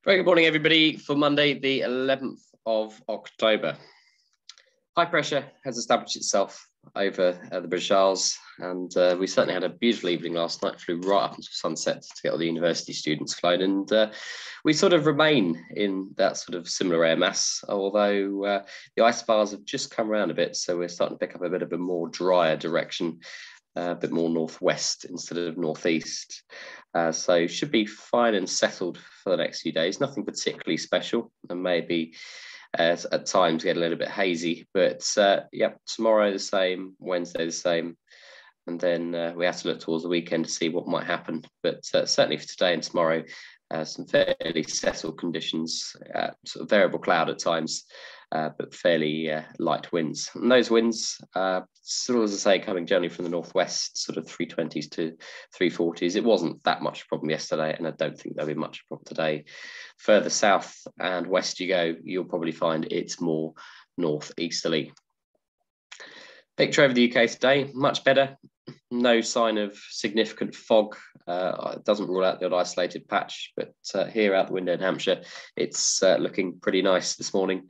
Very good morning, everybody, for Monday, the 11th of October. High pressure has established itself over the British Isles, and we certainly had a beautiful evening last night. Flew right up until sunset to get all the university students flown, and we sort of remain in that sort of similar air mass, although the ice bars have just come around a bit, so we're starting to pick up a bit of a more drier direction. A bit more northwest instead of northeast. So should be fine and settled for the next few days. Nothing particularly special, and maybe at times get a little bit hazy. But yeah, tomorrow the same, Wednesday the same. And then we have to look towards the weekend to see what might happen. But certainly for today and tomorrow, some fairly settled conditions, sort of variable cloud at times, but fairly light winds. And those winds, sort of, as I say, coming generally from the northwest, sort of 320s to 340s. It wasn't that much a problem yesterday, and I don't think there'll be much a problem today. Further south and west you go, you'll probably find it's more northeasterly. Picture over the UK today, much better. No sign of significant fog. It doesn't rule out the odd isolated patch, but here out the window in Hampshire, it's looking pretty nice this morning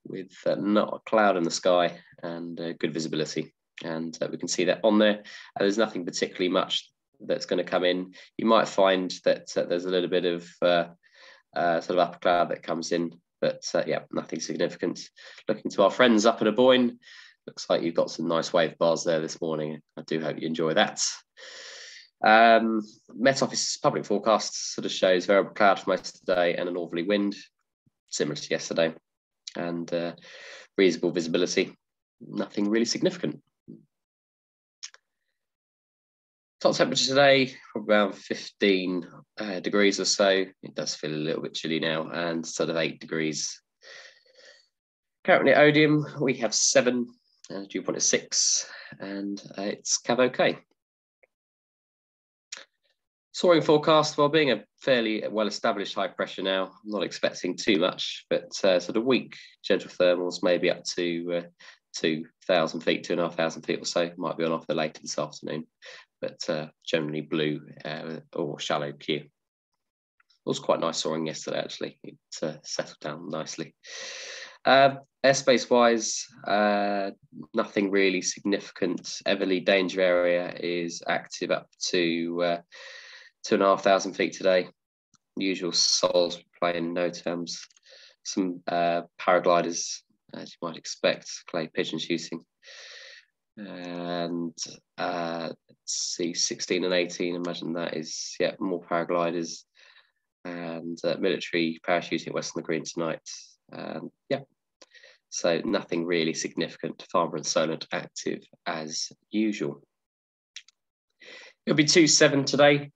with not a cloud in the sky and good visibility. And we can see that on there. There's nothing particularly much that's going to come in. You might find that there's a little bit of sort of upper cloud that comes in, but yeah, nothing significant. Looking to our friends up at Aboyne, looks like you've got some nice wave bars there this morning. I do hope you enjoy that. Met Office public forecast sort of shows variable cloud for most of the day and a northerly wind, similar to yesterday, and reasonable visibility. Nothing really significant. Top temperature today, probably around 15 degrees or so. It does feel a little bit chilly now, and sort of 8 degrees. Currently at Odium, we have 7. Dew point is 6, and it's Cav OK. Soaring forecast, well, being a fairly well-established high pressure now, I'm not expecting too much, but sort of weak gentle thermals, maybe up to 2,000 feet, 2,500 feet or so. Might be on offer later this afternoon, but generally blue or shallow Q. It was quite nice soaring yesterday, actually. It settled down nicely. Airspace wise, nothing really significant. Everleigh danger area is active up to 2,500 feet today. Usual sols playing no terms. Some paragliders, as you might expect, clay pigeon shooting. And let's see, 16 and 18, imagine that is, yeah, more paragliders. And military parachuting at Western Green tonight. Yeah. So nothing really significant. Farmer and Solent active as usual. It'll be 2-7 today.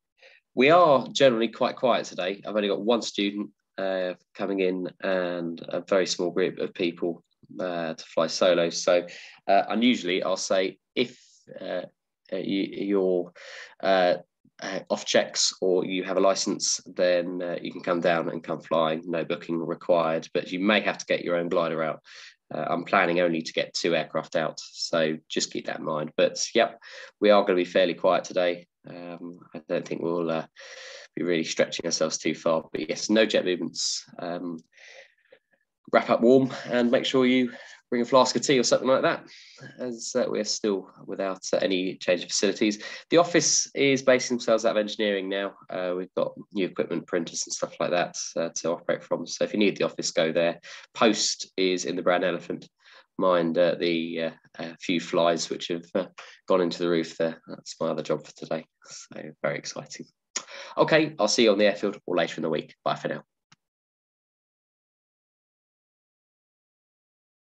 We are generally quite quiet today. I've only got one student coming in and a very small group of people to fly solo. So unusually, I'll say if you're off checks or you have a license, then you can come down and come flying. No booking required, but you may have to get your own glider out. I'm planning only to get 2 aircraft out, so just keep that in mind. But yep, we are going to be fairly quiet today. I don't think we'll be really stretching ourselves too far, but yes, no jet movements. Wrap up warm and make sure you bring a flask of tea or something like that, as we're still without any change of facilities. The office is basing themselves out of engineering now. We've got new equipment, printers and stuff like that to operate from. So if you need the office, go there. Post is in the Brown Elephant. Mind the few flies which have gone into the roof there. That's my other job for today. So very exciting. Okay, I'll see you on the airfield or later in the week. Bye for now.